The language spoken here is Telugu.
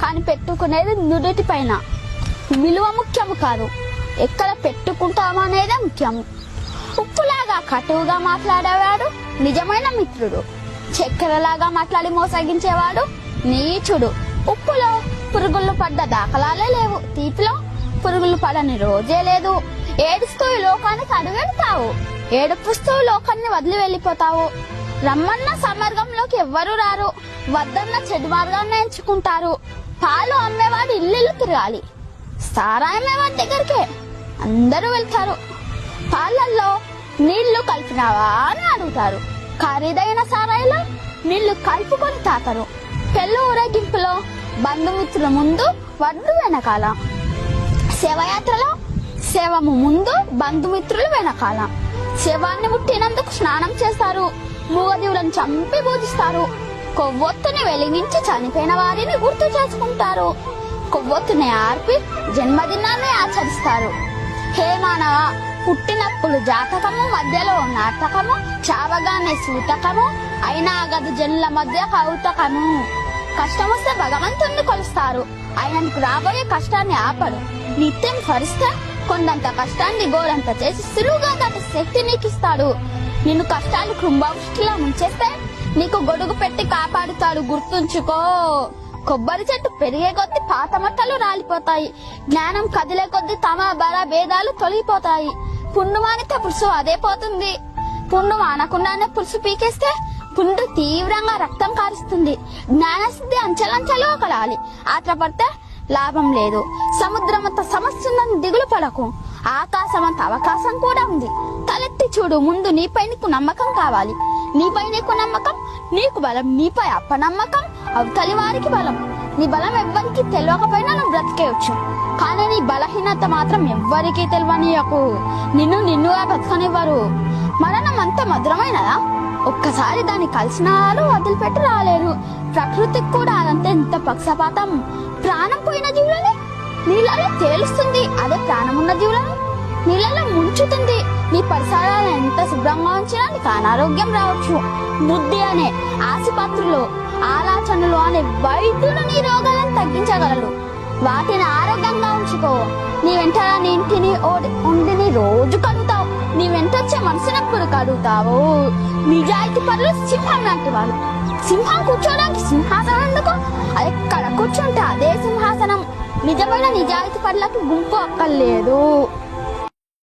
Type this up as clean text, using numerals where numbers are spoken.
కానీ పెట్టుకునేది నుదుటి పైన. విలువ ముఖ్యము కాదు, ఎక్కడ పెట్టుకుంటాము అనేదే ముఖ్యము. ఉప్పులాగా కటువుగా మాట్లాడేవాడు నిజమైన మిత్రుడు. చక్కెరలాగా మాట్లాడి మోసగించేవాడు నీచుడు. ఉప్పులో పురుగులు పడ్డ దాఖలాలే లేవు, తీపిలో పురుగులు పడని రోజే లేదు. ఏడుస్తూ ఈ లోకానికి అడుగెడతావు, ఏడుపుస్తూ లోకాన్ని వదిలి వెళ్ళిపోతావు. రమ్మన్న సమర్గంలోకి ఎవ్వరూ రారు, వద్దన్న చెడు మార్గాన్ని ఎంచుకుంటారు. పాలు అమ్మేవాడు ఇల్లు తిరగాలి, సారాయమేవాడి దగ్గరికే అందరూ వెళ్తారు. పాలల్లో నీళ్లు కలిపినావా అని అడుగుతారు, ఖరీదైన సారాయిలో నీళ్లు కలుపుకొని తాతారు. పెళ్లి ఊరేగింపులో బంధుమిత్రుల ముందు వడ్డు వెనకాల, శవయాత్రలో శవము ముందు బంధుమిత్రులు వెనకాల. శవాన్ని ముట్టినందుకు స్నానం చేస్తారు, మూగజీవులను చంపి పూజిస్తారు. కొవ్వొత్తుని వెలిగించి చనిపోయిన వారిని గుర్తు చేసుకుంటారు. కొవ్వొత్తుని ఆర్పి జన్మదినాన్ని ఆచరిస్తారు. హే మానవ, పుట్టినప్పుడు జాతకము, మధ్యలో నాటకము, చావగానే సూతకము, అయినా గదు జనుల మధ్య కౌతకము. కష్టం వస్తే భగవంతుణ్ణి కొలుస్తారు, ఆయనకు రాబోయే కష్టాన్ని ఆపడు. నిత్యం స్మరిస్తే కొండంత కష్టాన్ని గోరంత చేసి సులువుగా దాటి శక్తి నీకు ఇస్తాడు. నిన్ను కష్టాలు కుంభవృష్టిలా ముంచేస్తే నీకు గొడుగు పెట్టి కాపాడుతాడు, గుర్తుంచుకో. కొబ్బరి చెట్టు పెరిగే కొద్దీ పాత మట్టలు రాలిపోతాయి, జ్ఞానం కదిలే కొద్దీ తమ బల భేదాలు తొలగిపోతాయి. పుండు మానితే పులుసు అదే పోతుంది, పుండు మానకుండానే పులుసు పీకేస్తే పుండు తీవ్రంగా రక్తం కారుస్తుంది. జ్ఞానసిద్ధి అంచెలంచెలుగా కలాలి, ఆత్రపడితే లాభం లేదు. సముద్రమంత సమస్య ఉందని దిగులు పడకు, ఆకాశమంత అవకాశం కూడా ఉంది. తలెత్తి చూడు, ముందు నీపై నీకు నమ్మకం కావాలి. నీపై నీకు నమ్మకం నీకు బలం, నీపై అప్పనమ్మకం అవతలి వారికి బలం. నీ బలం ఎవ్వరికి తెలియకపోయినా నువ్వు బ్రతికేయచ్చు, కానీ నీ బలహీనత మాత్రం ఎవ్వరికీ తెలియనీయకు, నిన్నుగా బ్రతకనివ్వరు. మరణం అంత మధురమైనదా? ఒక్కసారి దాన్ని కలిసిన వారు వదిలిపెట్టి రాలేరు. ప్రకృతికి కూడా అదంతా ఎంత పక్షపాతం. ప్రాణం పోయిన జీవులని నీళ్ళలో తేలుస్తుంది, అదే ప్రాణం ఉన్న జీవులను నీళ్ళలో ముంచుతుంది. నీ పరిసరాలను ఎంత శుభ్రంగా ఉంచినా నీకు అనారోగ్యం రావచ్చు. బుద్ధి అనే ఆసుపత్రులు, ఆలోచనలు అనే వైద్యులు నీ రోగాలను తగ్గించగలరు. వాటిని ఆరోగ్యంగా ఉంచుకో. నీ వెంట నీ ఇంటిని ఉండిని రోజు కడుగుతావు, నీ వెంట వచ్చే మనసును ఎప్పుడు కడుగుతావు. నిజాయితీ పనులు సింహం లాంటి వాళ్ళు. సింహం కూర్చోడానికి సింహాసనం ఎందుకు? అది ఎక్కడ కూర్చుంటే అదే సింహాసనం. నిజమైన నిజాయితీ పనులకు గుంపు అక్కర్లేదు.